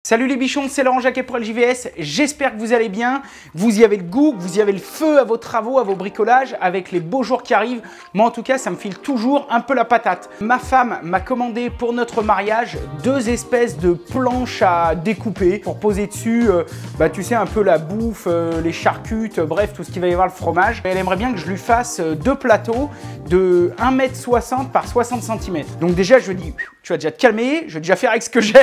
Salut les bichons, c'est Laurent Jacquet pour LJVS, j'espère que vous allez bien, vous y avez le goût, vous y avez le feu à vos travaux, à vos bricolages, avec les beaux jours qui arrivent. Moi en tout cas, ça me file toujours un peu la patate. Ma femme m'a commandé pour notre mariage 2 espèces de planches à découper pour poser dessus, tu sais, un peu la bouffe, les charcutes, bref, tout ce qui va y avoir, le fromage. Elle aimerait bien que je lui fasse 2 plateaux de 1,60 m par 60 cm. Donc déjà, je lui dis, tu vas déjà te calmer, je vais déjà faire avec ce que j'ai.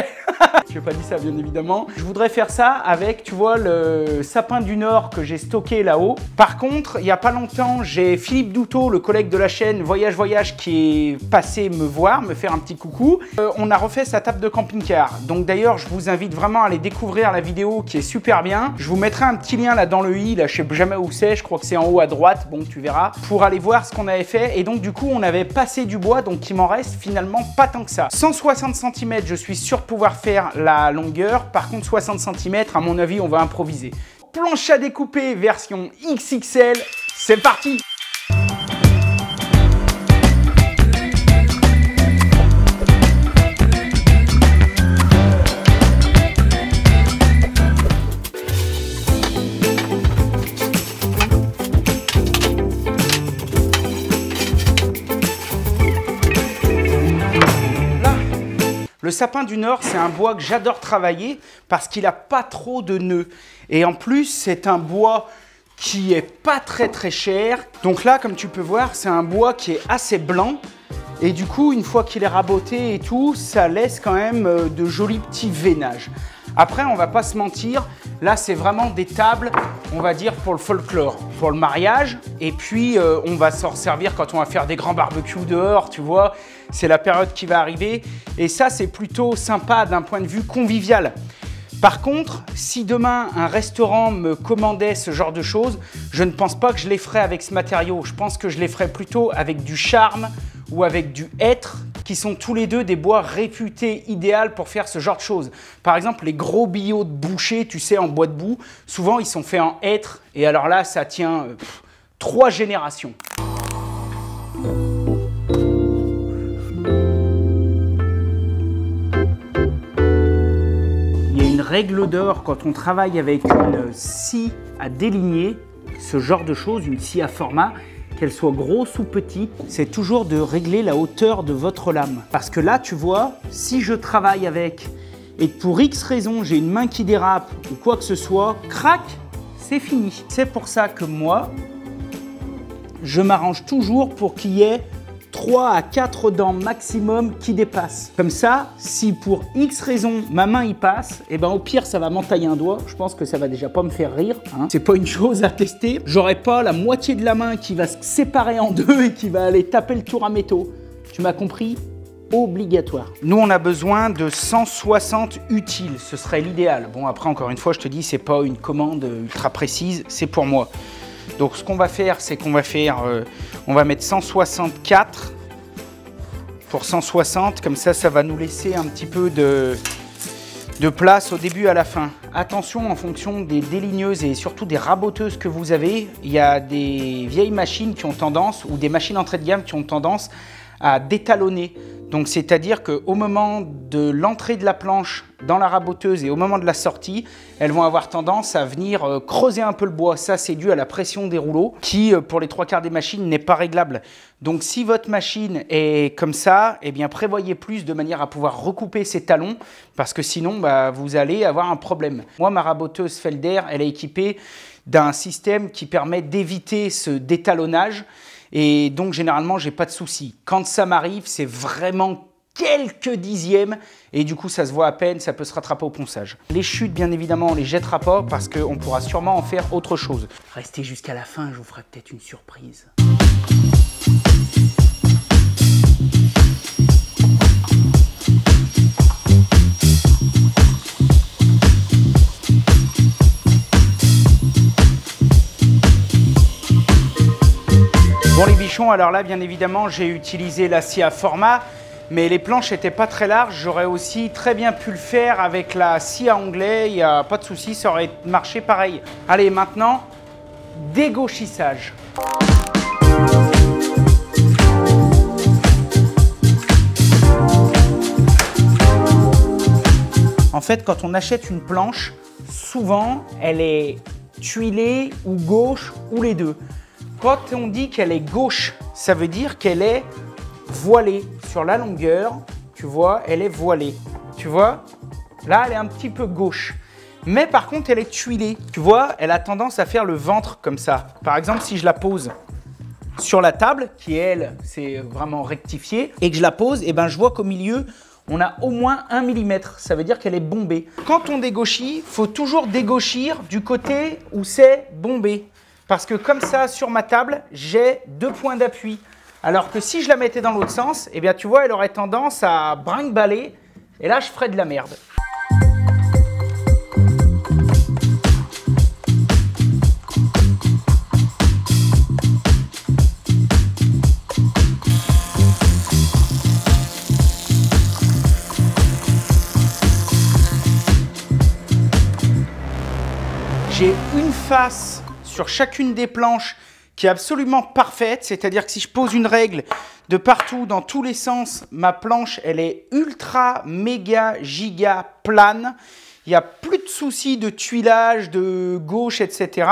Je n'ai pas dit ça, bien évidemment. Je voudrais faire ça avec, tu vois, le sapin du Nord que j'ai stocké là-haut. Par contre, il n'y a pas longtemps, j'ai Philippe Douteau, le collègue de la chaîne Voyage, qui est passé me voir, me faire un petit coucou. On a refait sa table de camping-car. Donc d'ailleurs, je vous invite vraiment à aller découvrir la vidéo qui est super bien. Je vous mettrai un petit lien là dans le i, là je sais jamais où c'est, je crois que c'est en haut à droite, bon tu verras, pour aller voir ce qu'on avait fait. Et donc du coup, on avait passé du bois, donc il m'en reste finalement pas tant que ça. 160 cm, je suis sûr de pouvoir faire la longueur. Par contre, 60 cm, à mon avis, on va improviser. Planche à découper version XXL, c'est parti! Le sapin du Nord, c'est un bois que j'adore travailler parce qu'il n'a pas trop de nœuds. Et en plus, c'est un bois qui est pas très cher. Donc là, comme tu peux voir, c'est un bois qui est assez blanc. Et du coup, une fois qu'il est raboté et tout, ça laisse quand même de jolis petits veinages. Après, on va pas se mentir, là, c'est vraiment des tables, on va dire, pour le folklore, pour le mariage. Et puis, on va s'en servir quand on va faire des grands barbecues dehors, tu vois. C'est la période qui va arriver. Et ça, c'est plutôt sympa d'un point de vue convivial. Par contre, si demain, un restaurant me commandait ce genre de choses, je ne pense pas que je les ferais avec ce matériau. Je pense que je les ferais plutôt avec du charme ou avec du hêtre, qui sont tous les deux des bois réputés idéaux pour faire ce genre de choses. Par exemple, les gros billots de boucher, tu sais, en bois de boue, souvent ils sont faits en hêtre. Et alors là, ça tient 3 générations. Il y a une règle d'or quand on travaille avec une scie à déligner, ce genre de choses, une scie à format, qu'elle soit grosse ou petite, c'est toujours de régler la hauteur de votre lame. Parce que là, tu vois, si je travaille avec et que pour X raison, j'ai une main qui dérape ou quoi que ce soit, crac, c'est fini. C'est pour ça que moi, je m'arrange toujours pour qu'il y ait 3 à 4 dents maximum qui dépassent. Comme ça, si pour X raison ma main y passe, et ben au pire ça va m'entailler un doigt. Je pense que ça va déjà pas me faire rire, hein. C'est pas une chose à tester. J'aurai pas la moitié de la main qui va se séparer en deux et qui va aller taper le tour à métaux. Tu m'as compris? Obligatoire. Nous on a besoin de 160 utiles, ce serait l'idéal. Bon après encore une fois je te dis c'est pas une commande ultra précise, c'est pour moi. Donc ce qu'on va faire, c'est qu'on va faire, on va mettre 164 pour 160, comme ça, ça va nous laisser un petit peu de place au début et à la fin. Attention, en fonction des déligneuses et surtout des raboteuses que vous avez, il y a des vieilles machines qui ont tendance, ou des machines entrée de gamme qui ont tendance à détalonner. Donc c'est-à-dire qu'au moment de l'entrée de la planche dans la raboteuse et au moment de la sortie, elles vont avoir tendance à venir creuser un peu le bois. Ça, c'est dû à la pression des rouleaux qui, pour les 3/4 des machines, n'est pas réglable. Donc si votre machine est comme ça, eh bien prévoyez plus de manière à pouvoir recouper ces talons parce que sinon, vous allez avoir un problème. Moi, ma raboteuse Felder, elle est équipée d'un système qui permet d'éviter ce détalonnage. Et donc, généralement, j'ai pas de soucis. Quand ça m'arrive, c'est vraiment quelques dixièmes et du coup, ça se voit à peine, ça peut se rattraper au ponçage. Les chutes, bien évidemment, on les jettera pas parce qu'on pourra sûrement en faire autre chose. Restez jusqu'à la fin, je vous ferai peut-être une surprise. Bon les bichons, alors là bien évidemment j'ai utilisé la scie à format, mais les planches n'étaient pas très larges. J'aurais aussi très bien pu le faire avec la scie à onglet, il n'y a pas de souci, ça aurait marché pareil. Allez maintenant, dégauchissage. En fait, quand on achète une planche, souvent, elle est tuilée ou gauche ou les deux. Quand on dit qu'elle est gauche, ça veut dire qu'elle est voilée. Sur la longueur, tu vois, elle est voilée. Tu vois, là, elle est un petit peu gauche. Mais par contre, elle est tuilée. Tu vois, elle a tendance à faire le ventre comme ça. Par exemple, si je la pose sur la table, qui elle, c'est vraiment rectifié, et que je la pose, et ben, je vois qu'au milieu, on a au moins 1 mm. Ça veut dire qu'elle est bombée. Quand on dégauchit, il faut toujours dégauchir du côté où c'est bombé. Parce que comme ça, sur ma table, j'ai 2 points d'appui. Alors que si je la mettais dans l'autre sens, eh bien, tu vois, elle aurait tendance à brinque-baller. Et là, je ferais de la merde. J'ai une face sur chacune des planches qui est absolument parfaite, c'est-à-dire que si je pose une règle de partout, dans tous les sens, ma planche, elle est ultra, méga, giga plane. Il n'y a plus de soucis de tuilage, de gauche, etc.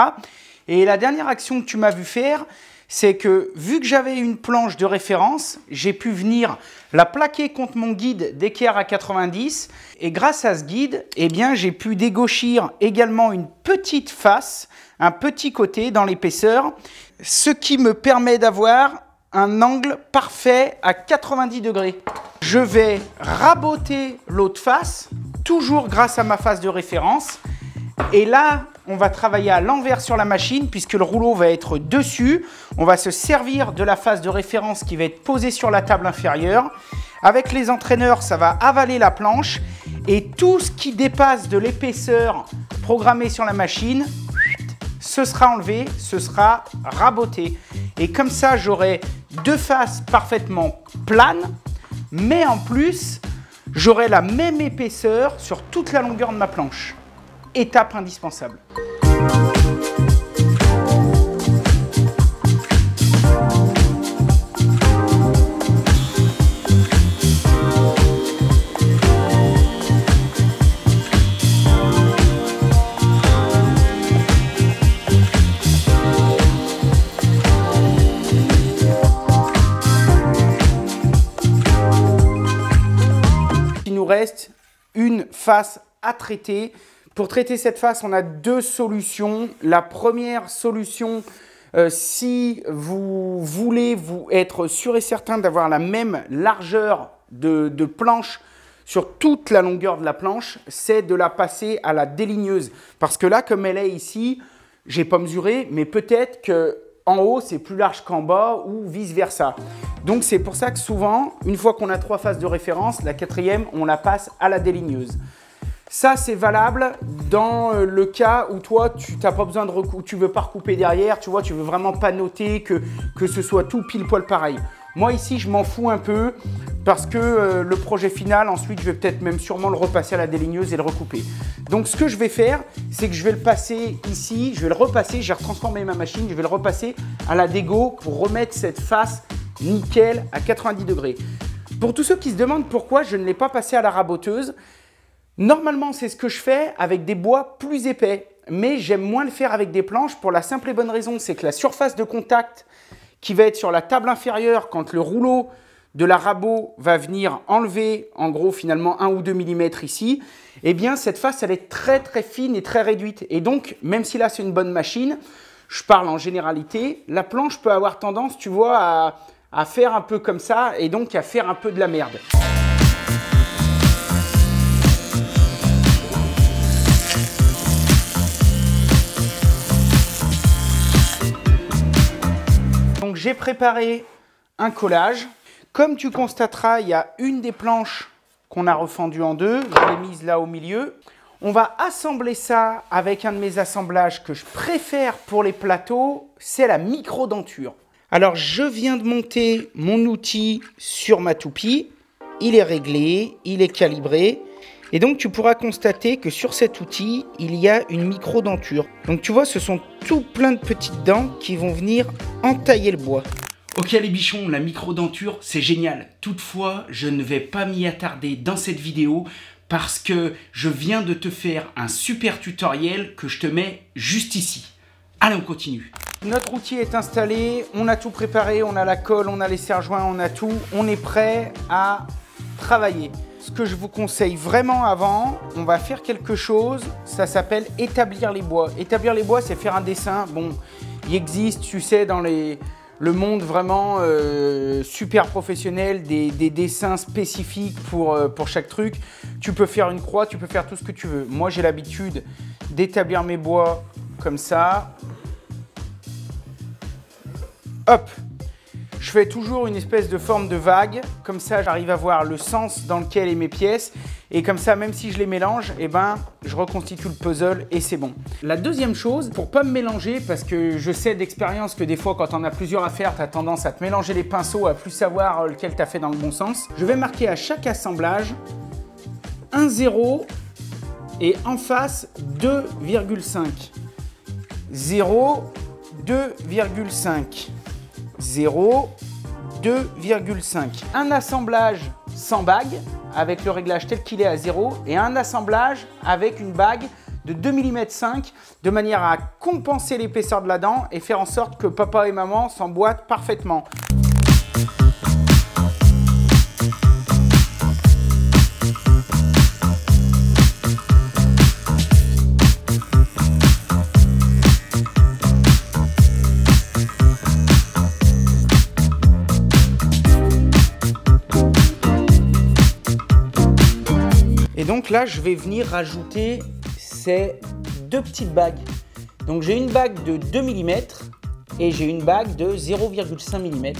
Et la dernière action que tu m'as vu faire, c'est que vu que j'avais une planche de référence, j'ai pu venir la plaquer contre mon guide d'équerre à 90. Et grâce à ce guide, eh bien, j'ai pu dégauchir également une petite face, un petit côté dans l'épaisseur, ce qui me permet d'avoir un angle parfait à 90 degrés. Je vais raboter l'autre face, toujours grâce à ma face de référence. Et là, on va travailler à l'envers sur la machine puisque le rouleau va être dessus. On va se servir de la face de référence qui va être posée sur la table inférieure. Avec les entraîneurs, ça va avaler la planche et tout ce qui dépasse de l'épaisseur programmée sur la machine, ce sera enlevé, ce sera raboté. Et comme ça, j'aurai 2 faces parfaitement planes, mais en plus, j'aurai la même épaisseur sur toute la longueur de ma planche. Étape indispensable. Il nous reste une face à traiter. Pour traiter cette face, on a 2 solutions. La première solution, si vous voulez vous être sûr et certain d'avoir la même largeur de planche sur toute la longueur de la planche, c'est de la passer à la déligneuse. Parce que là, comme elle est ici, j'ai pas mesuré, mais peut-être qu'en haut, c'est plus large qu'en bas ou vice-versa. Donc, c'est pour ça que souvent, une fois qu'on a 3 faces de référence, la 4e, on la passe à la déligneuse. Ça, c'est valable dans le cas où toi, tu n'as pas besoin de tu veux pas recouper derrière, tu vois, tu veux vraiment pas noter que ce soit tout pile poil pareil. Moi, ici, je m'en fous un peu parce que le projet final, ensuite, je vais peut-être même sûrement le repasser à la déligneuse et le recouper. Donc, ce que je vais faire, c'est que je vais le passer ici, je vais le repasser, j'ai retransformé ma machine, je vais le repasser à la dégo pour remettre cette face nickel à 90 degrés. Pour tous ceux qui se demandent pourquoi je ne l'ai pas passé à la raboteuse, normalement, c'est ce que je fais avec des bois plus épais, mais j'aime moins le faire avec des planches pour la simple et bonne raison, c'est que la surface de contact qui va être sur la table inférieure quand le rouleau de la rabot va venir enlever en gros finalement 1 ou 2 mm ici, eh bien cette face elle est très très fine et très réduite. Et donc même si là c'est une bonne machine, je parle en généralité, la planche peut avoir tendance, tu vois, à faire un peu comme ça et donc à faire un peu de la merde. Donc j'ai préparé un collage. Comme tu constateras, il y a une des planches qu'on a refendue en 2. Je l'ai mise là au milieu. On va assembler ça avec un de mes assemblages que je préfère pour les plateaux, c'est la micro-denture. Alors je viens de monter mon outil sur ma toupie. Il est réglé, il est calibré. Et donc tu pourras constater que sur cet outil, il y a une micro-denture. Donc tu vois, ce sont tout plein de petites dents qui vont venir entailler le bois. Ok les bichons, la micro-denture, c'est génial. Toutefois, je ne vais pas m'y attarder dans cette vidéo parce que je viens de te faire un super tutoriel que je te mets juste ici. Allez, on continue. Notre outil est installé, on a tout préparé, on a la colle, on a les serre-joints, on a tout. On est prêt à travailler. Ce que je vous conseille vraiment avant, on va faire quelque chose, ça s'appelle établir les bois. Établir les bois, c'est faire un dessin. Bon, il existe, tu sais, dans le monde vraiment super professionnel, des dessins spécifiques pour chaque truc. Tu peux faire une croix, tu peux faire tout ce que tu veux. Moi, j'ai l'habitude d'établir mes bois comme ça. Hop! Je fais toujours une espèce de forme de vague, comme ça j'arrive à voir le sens dans lequel est mes pièces et comme ça même si je les mélange, eh ben, je reconstitue le puzzle et c'est bon. La deuxième chose, pour pas me mélanger, parce que je sais d'expérience que des fois quand on a plusieurs à faire, tu as tendance à te mélanger les pinceaux, à plus savoir lequel tu as fait dans le bon sens, je vais marquer à chaque assemblage un 0 et en face 2,5. 0, 2,5. 0, 2,5. Un assemblage sans bague avec le réglage tel qu'il est à 0 et un assemblage avec une bague de 2,5 mm de manière à compenser l'épaisseur de la dent et faire en sorte que papa et maman s'emboîtent parfaitement. Et donc là, je vais venir rajouter ces deux petites bagues. Donc j'ai une bague de 2 mm et j'ai une bague de 0,5 mm.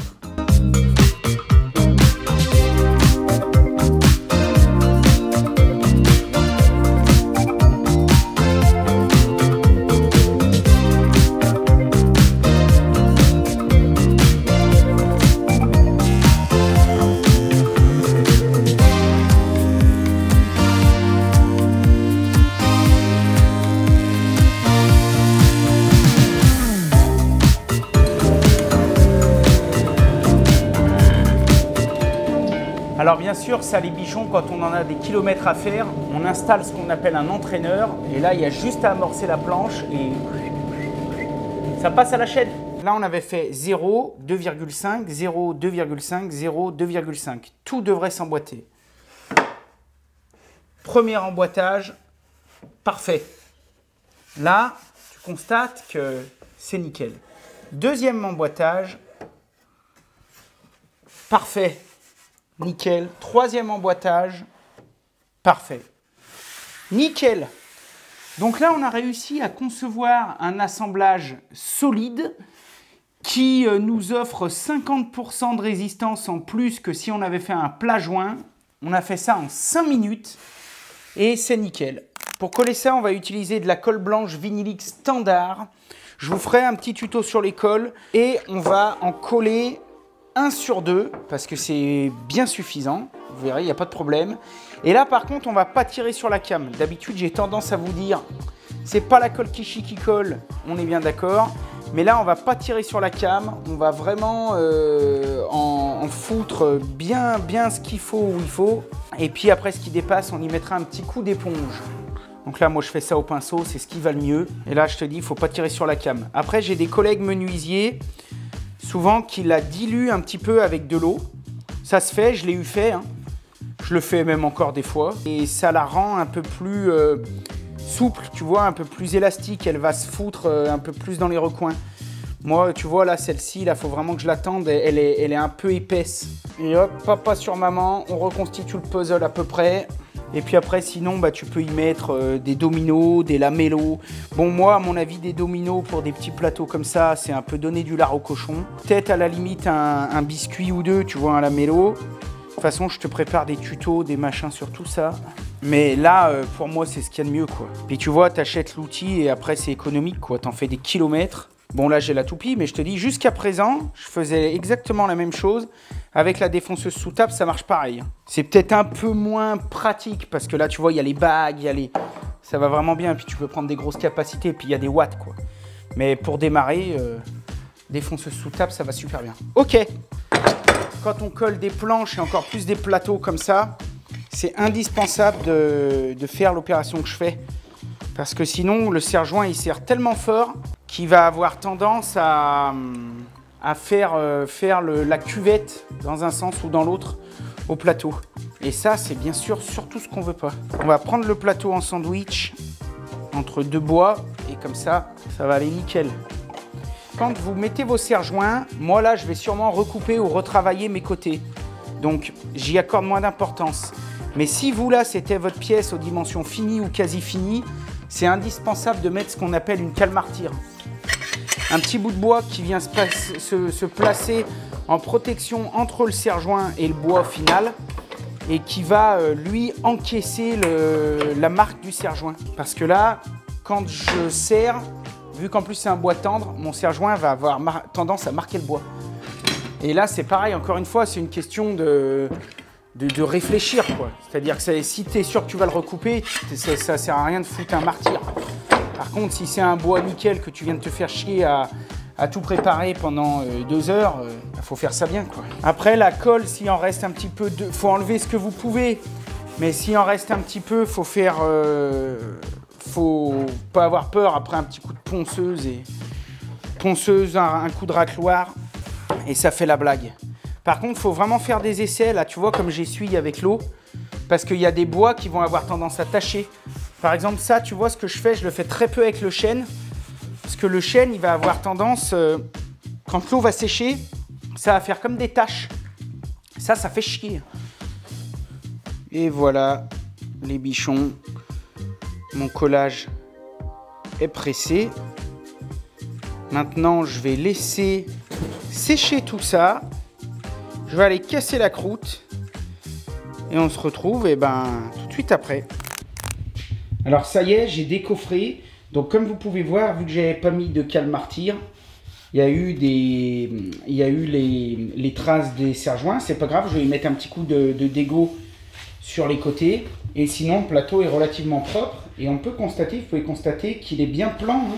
Alors bien sûr, ça les bichons, quand on en a des kilomètres à faire, on installe ce qu'on appelle un entraîneur. Et là, il y a juste à amorcer la planche et ça passe à la chaîne. Là, on avait fait 0, 2,5, 0, 2,5, 0, 2,5. Tout devrait s'emboîter. Premier emboîtage, parfait. Là, tu constates que c'est nickel. Deuxième emboîtage, parfait. Nickel. Troisième emboîtage. Parfait. Nickel. Donc là, on a réussi à concevoir un assemblage solide qui nous offre 50% de résistance en plus que si on avait fait un plat joint. On a fait ça en 5 minutes et c'est nickel. Pour coller ça, on va utiliser de la colle blanche vinylique standard. Je vous ferai un petit tuto sur les colles et on va en coller 1 sur 2 parce que c'est bien suffisant, vous verrez, il n'y a pas de problème. Et là par contre on va pas tirer sur la came. D'habitude j'ai tendance à vous dire c'est pas la colle Kishi qui colle, on est bien d'accord. Mais là on va pas tirer sur la came, on va vraiment en foutre bien ce qu'il faut où il faut. Et puis après ce qui dépasse on y mettra un petit coup d'éponge. Donc là moi je fais ça au pinceau, c'est ce qui va le mieux. Et là je te dis il faut pas tirer sur la came. Après j'ai des collègues menuisiers souvent qui la diluent un petit peu avec de l'eau. Ça se fait, je l'ai eu fait, hein. Je le fais même encore des fois. Et ça la rend un peu plus souple, tu vois, un peu plus élastique. Elle va se foutre un peu plus dans les recoins. Moi, tu vois, là, celle-ci, il faut vraiment que je la tende. Elle est un peu épaisse. Et hop, papa sur maman, on reconstitue le puzzle à peu près. Et puis après, sinon, bah, tu peux y mettre des dominos, des lamellos. Bon, moi, à mon avis, des dominos pour des petits plateaux comme ça, c'est un peu donner du lard au cochon. Peut-être à la limite un biscuit ou deux, tu vois, un lamello. De toute façon, je te prépare des tutos, des machins sur tout ça. Mais là, pour moi, c'est ce qu'il y a de mieux, quoi. Puis tu vois, t'achètes l'outil et après, c'est économique, quoi. T'en fais des kilomètres. Bon, là, j'ai la toupie, mais je te dis, jusqu'à présent, je faisais exactement la même chose. Avec la défonceuse sous table, ça marche pareil. C'est peut-être un peu moins pratique parce que là, tu vois, il y a les bagues, il y a les... Ça va vraiment bien. Puis tu peux prendre des grosses capacités, puis il y a des watts, quoi. Mais pour démarrer, défonceuse sous table, ça va super bien. Ok. Quand on colle des planches et encore plus des plateaux comme ça, c'est indispensable de faire l'opération que je fais. Parce que sinon, le serre-joint, il serre tellement fort qu'il va avoir tendance à faire la cuvette dans un sens ou dans l'autre au plateau. Et ça, c'est bien sûr surtout ce qu'on veut pas. On va prendre le plateau en sandwich entre deux bois et comme ça, ça va aller nickel. Quand vous mettez vos serre-joints, moi là, je vais sûrement recouper ou retravailler mes côtés. Donc, j'y accorde moins d'importance. Mais si vous là, c'était votre pièce aux dimensions finies ou quasi finies, c'est indispensable de mettre ce qu'on appelle une cale martyre. Un petit bout de bois qui vient se placer en protection entre le serre-joint et le bois final et qui va, lui, encaisser la marque du serre-joint. Parce que là, quand je serre, vu qu'en plus c'est un bois tendre, mon serre-joint va avoir tendance à marquer le bois. Et là, c'est pareil, encore une fois, c'est une question de réfléchir, quoi. C'est-à-dire que si tu es sûr que tu vas le recouper, ça sert à rien de foutre un martyre. Par contre, si c'est un bois nickel que tu viens de te faire chier à tout préparer pendant 2 heures, faut faire ça bien, quoi. Après, la colle, s'il en reste un petit peu, faut enlever ce que vous pouvez. Mais s'il en reste un petit peu, faut faire... faut pas avoir peur après un petit coup de ponceuse, un coup de racloir, et ça fait la blague. Par contre, il faut vraiment faire des essais, là, tu vois, comme j'essuie avec l'eau, parce qu'il y a des bois qui vont avoir tendance à tacher. Par exemple, ça, tu vois, ce que je fais, je le fais très peu avec le chêne, parce que le chêne, il va avoir tendance, quand l'eau va sécher, ça va faire comme des taches. Ça fait chier. Et voilà, les bichons. Mon collage est pressé. Maintenant, je vais laisser sécher tout ça. Je vais aller casser la croûte. Et on se retrouve tout de suite après. Alors ça y est, j'ai décoffré. Donc comme vous pouvez voir, vu que j'avais pas mis de cale martyre, il y a eu les traces des serre-joints. C'est pas grave, je vais y mettre un petit coup de dégo sur les côtés. Et sinon, le plateau est relativement propre. Et on peut constater, vous pouvez constater qu'il est bien plan. Hein.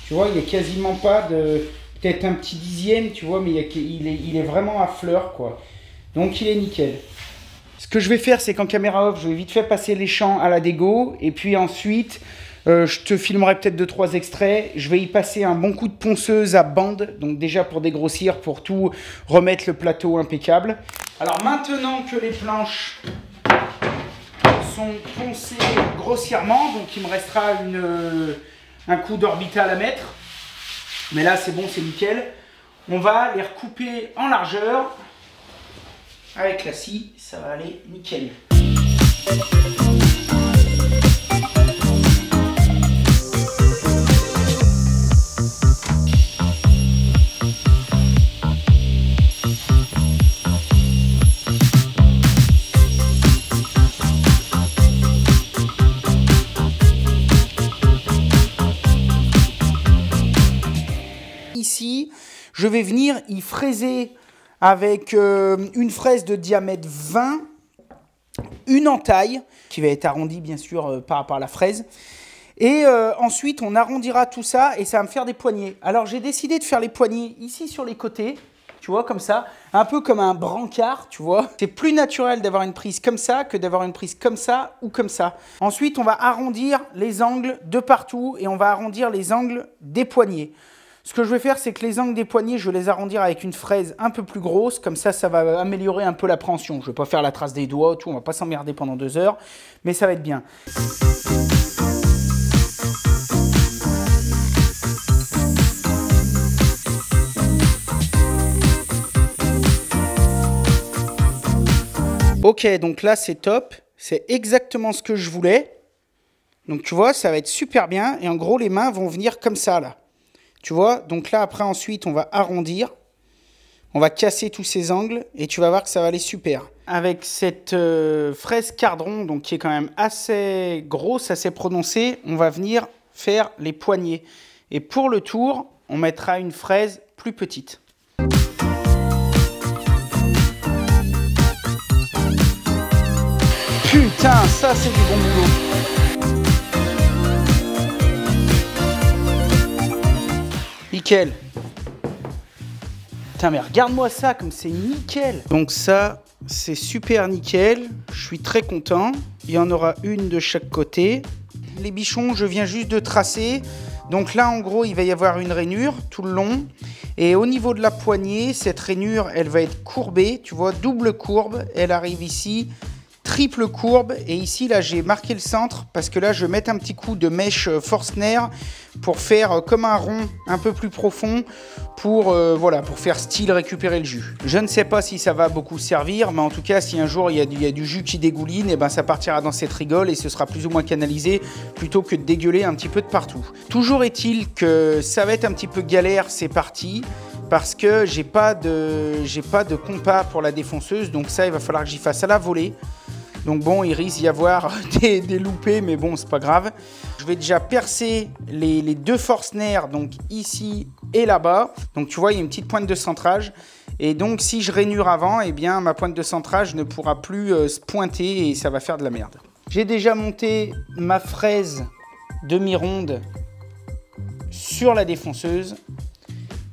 Tu vois, il n'est quasiment pas de... Peut-être un petit dixième, tu vois, mais il est vraiment à fleur, quoi. Donc, il est nickel. Ce que je vais faire, c'est qu'en caméra off, je vais vite fait passer les champs à la dégo. Et puis ensuite, je te filmerai peut-être 2-3 extraits. Je vais y passer un bon coup de ponceuse à bande. Donc déjà pour dégrossir, pour tout remettre le plateau impeccable. Alors maintenant que les planches sont poncées grossièrement, donc il me restera un coup d'orbital à mettre. Mais là, c'est bon, c'est nickel. On va les recouper en largeur. Avec la scie, ça va aller nickel. Ici, je vais venir y fraiser avec une fraise de diamètre 20, une entaille, qui va être arrondie bien sûr par rapport à la fraise. Et ensuite, on arrondira tout ça et ça va me faire des poignées. Alors, j'ai décidé de faire les poignées ici sur les côtés, tu vois, comme ça, un peu comme un brancard, tu vois. C'est plus naturel d'avoir une prise comme ça que d'avoir une prise comme ça ou comme ça. Ensuite, on va arrondir les angles de partout et on va arrondir les angles des poignets. Ce que je vais faire, c'est que les angles des poignets, je vais les arrondir avec une fraise un peu plus grosse. Comme ça, ça va améliorer un peu l'appréhension. Je ne vais pas faire la trace des doigts, tout, on ne va pas s'emmerder pendant 2 heures. Mais ça va être bien. Ok, donc là, c'est top. C'est exactement ce que je voulais. Donc, tu vois, ça va être super bien. Et en gros, les mains vont venir comme ça, là. Tu vois, donc là, après, ensuite, on va arrondir. On va casser tous ces angles et tu vas voir que ça va aller super. Avec cette fraise cardron, donc qui est quand même assez grosse, assez prononcée, on va venir faire les poignets. Et pour le tour, on mettra une fraise plus petite. Putain, ça, c'est du bon boulot. Nickel. Putain, mais regarde-moi ça, comme c'est nickel. Donc ça, c'est super nickel. Je suis très content. Il y en aura une de chaque côté. Les bichons, je viens juste de tracer. Donc là, en gros, il va y avoir une rainure tout le long. Et au niveau de la poignée, cette rainure, elle va être courbée. Tu vois, double courbe. Elle arrive ici. Triple courbe. Et ici, là, j'ai marqué le centre parce que là, je vais mettre un petit coup de mèche Forstner pour faire comme un rond un peu plus profond pour, voilà, pour faire style récupérer le jus. Je ne sais pas si ça va beaucoup servir, mais en tout cas, si un jour il y a du jus qui dégouline, et ben, ça partira dans cette rigole et ce sera plus ou moins canalisé plutôt que de dégueuler un petit peu de partout. Toujours est-il que ça va être un petit peu galère, c'est parti. Parce que j'ai pas de compas pour la défonceuse, donc ça, il va falloir que j'y fasse à la volée. Donc bon, il risque d'y avoir des loupés, mais bon, c'est pas grave. Je vais déjà percer les deux Forstner, donc ici et là-bas. Donc tu vois, il y a une petite pointe de centrage. Et donc si je rainure avant, eh bien ma pointe de centrage ne pourra plus se pointer et ça va faire de la merde. J'ai déjà monté ma fraise demi-ronde sur la défonceuse.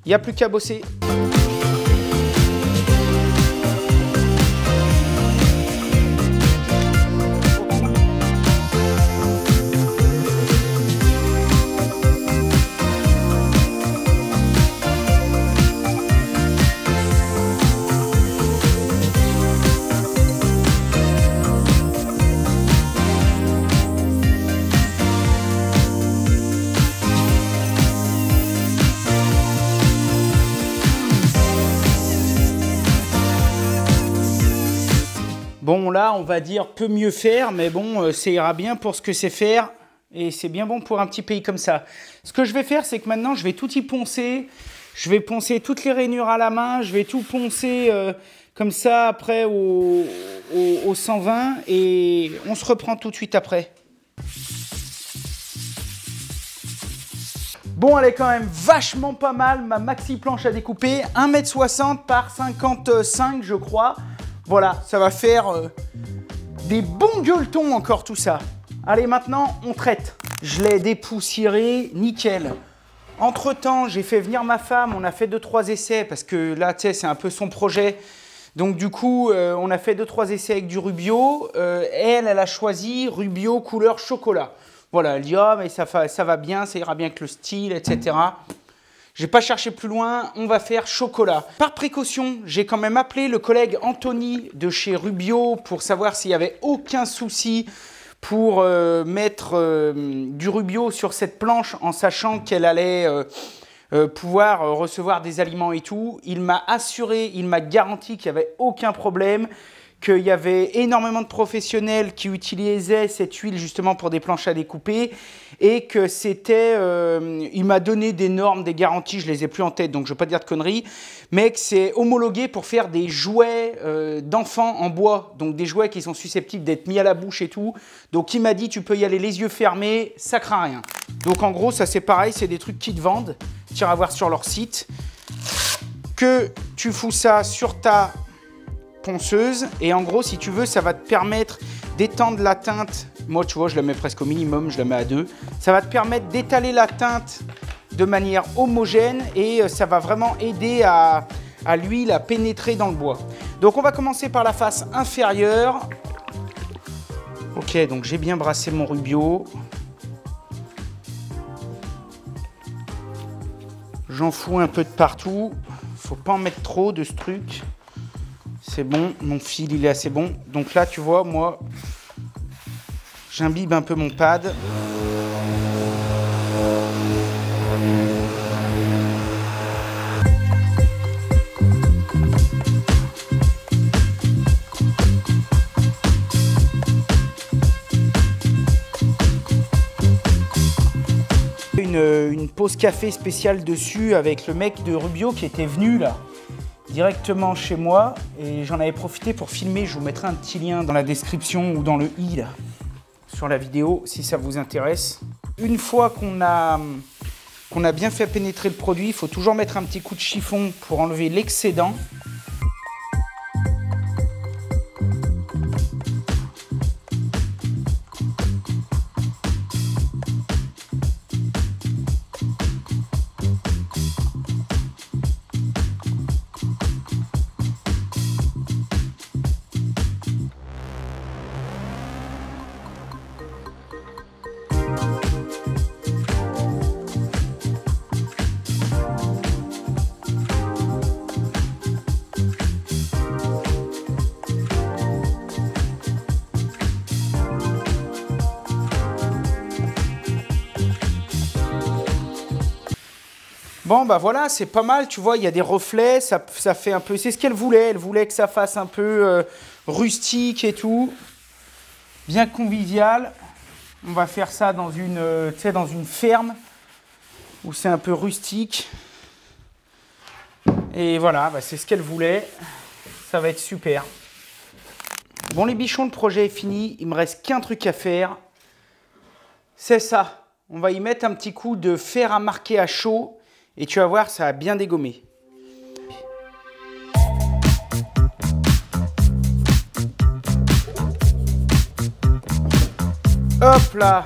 Il n'y a plus qu'à bosser. Bon, là, on va dire peut mieux faire, mais bon, ça ira bien pour ce que c'est faire. Et c'est bien bon pour un petit pays comme ça. Ce que je vais faire, c'est que maintenant, je vais tout y poncer. Je vais poncer toutes les rainures à la main. Je vais tout poncer comme ça après au 120. Et on se reprend tout de suite après. Bon, elle est quand même vachement pas mal, ma maxi planche à découper. 1,60 m par 55, je crois. Voilà, ça va faire des bons gueuletons encore tout ça. Allez, maintenant, on traite. Je l'ai dépoussiéré, nickel. Entre-temps, j'ai fait venir ma femme, on a fait 2-3 essais parce que là, tu sais, c'est un peu son projet. Donc du coup, on a fait 2-3 essais avec du Rubio. Elle a choisi Rubio couleur chocolat. Voilà, elle dit « Ah, mais ça va bien, ça ira bien avec le style, etc. » Je n'ai pas cherché plus loin, on va faire chocolat. Par précaution, j'ai quand même appelé le collègue Anthony de chez Rubio pour savoir s'il n'y avait aucun souci pour mettre du Rubio sur cette planche en sachant qu'elle allait pouvoir recevoir des aliments et tout. Il m'a assuré, il m'a garanti qu'il n'y avait aucun problème, qu'il y avait énormément de professionnels qui utilisaient cette huile justement pour des planches à découper et que c'était... il m'a donné des normes, des garanties, je ne les ai plus en tête, donc je ne vais pas dire de conneries, mais que c'est homologué pour faire des jouets d'enfants en bois, donc des jouets qui sont susceptibles d'être mis à la bouche et tout. Donc il m'a dit, tu peux y aller les yeux fermés, ça craint rien. Donc en gros, ça c'est pareil, c'est des trucs qui te vendent, tu iras voir sur leur site, que tu fous ça sur ta ponceuse et en gros si tu veux ça va te permettre d'étendre la teinte. Moi tu vois je la mets presque au minimum, je la mets à 2. Ça va te permettre d'étaler la teinte de manière homogène et ça va vraiment aider à l'huile à pénétrer dans le bois. Donc on va commencer par la face inférieure. Ok, donc j'ai bien brassé mon Rubio. J'en fous un peu de partout. Faut pas en mettre trop de ce truc. C'est bon, mon fil il est assez bon. Donc là, tu vois, moi, j'imbibe un peu mon pad. Une pause café spéciale dessus avec le mec de Rubio qui était venu là. Directement chez moi et j'en avais profité pour filmer. Je vous mettrai un petit lien dans la description ou dans le i là, sur la vidéo si ça vous intéresse. Une fois qu'on a bien fait pénétrer le produit, il faut toujours mettre un petit coup de chiffon pour enlever l'excédent. Bon, bah voilà, c'est pas mal, tu vois, il y a des reflets, ça fait un peu... C'est ce qu'elle voulait, elle voulait que ça fasse un peu rustique et tout. Bien convivial. On va faire ça dans une, tu sais, dans une ferme où c'est un peu rustique. Et voilà, bah, c'est ce qu'elle voulait. Ça va être super. Bon, les bichons, le projet est fini. Il me reste qu'un truc à faire. C'est ça. On va y mettre un petit coup de fer à marquer à chaud. Et tu vas voir, ça va bien dégommer. Hop là!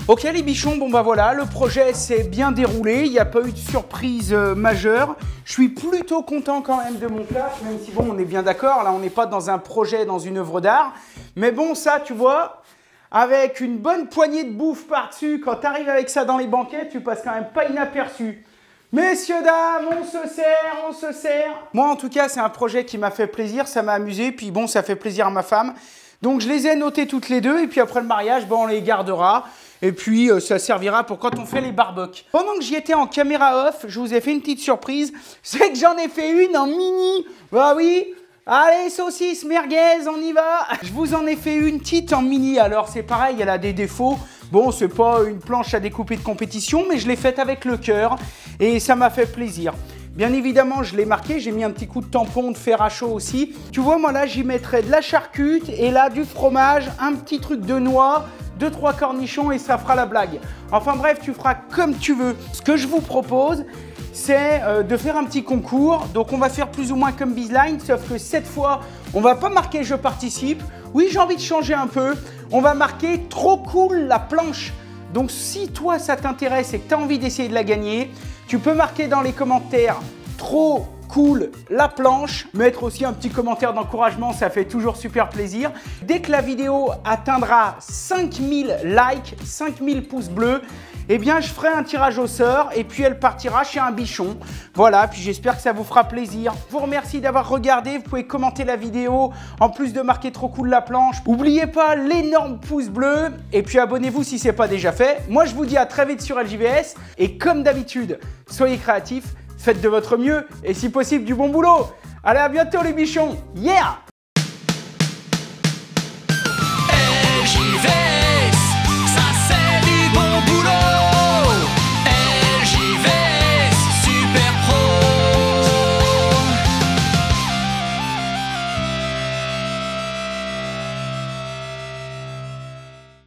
Ok les bichons, bon bah voilà, le projet s'est bien déroulé, il n'y a pas eu de surprise majeure. Je suis plutôt content quand même de mon taf, même si bon, on est bien d'accord, là on n'est pas dans un projet, dans une œuvre d'art. Mais bon, ça tu vois, avec une bonne poignée de bouffe par-dessus, quand tu arrives avec ça dans les banquettes, tu passes quand même pas inaperçu. Messieurs, dames, on se sert, on se sert. Moi en tout cas, c'est un projet qui m'a fait plaisir, ça m'a amusé, puis bon, ça fait plaisir à ma femme. Donc je les ai notées toutes les deux, et puis après le mariage, bon, on les gardera. Et puis, ça servira pour quand on fait les barbecues. Pendant que j'y étais en caméra off, je vous ai fait une petite surprise. C'est que j'en ai fait une en mini. Bah oui. Allez, saucisse, merguez, on y va. Je vous en ai fait une petite en mini. Alors, c'est pareil, elle a des défauts. Bon, c'est pas une planche à découper de compétition, mais je l'ai faite avec le cœur. Et ça m'a fait plaisir. Bien évidemment, je l'ai marqué. J'ai mis un petit coup de tampon de fer à chaud aussi. Tu vois, moi là, j'y mettrais de la charcute et là, du fromage, un petit truc de noix, 2-3 cornichons et ça fera la blague. Enfin bref, tu feras comme tu veux. Ce que je vous propose, c'est de faire un petit concours. Donc on va faire plus ou moins comme Bizline, sauf que cette fois, on va pas marquer je participe. Oui, j'ai envie de changer un peu. On va marquer trop cool la planche. Donc si toi ça t'intéresse et que tu as envie d'essayer de la gagner, tu peux marquer dans les commentaires trop cool la planche, mettre aussi un petit commentaire d'encouragement, ça fait toujours super plaisir. Dès que la vidéo atteindra 5000 likes, 5000 pouces bleus, eh bien je ferai un tirage au sort et puis elle partira chez un bichon. Voilà, puis j'espère que ça vous fera plaisir. Je vous remercie d'avoir regardé, vous pouvez commenter la vidéo, en plus de marquer trop cool la planche. N'oubliez pas l'énorme pouce bleu et puis abonnez-vous si ce n'est pas déjà fait. Moi je vous dis à très vite sur LJVS et comme d'habitude, soyez créatifs, faites de votre mieux et si possible du bon boulot. Allez, à bientôt les bichons. Yeah!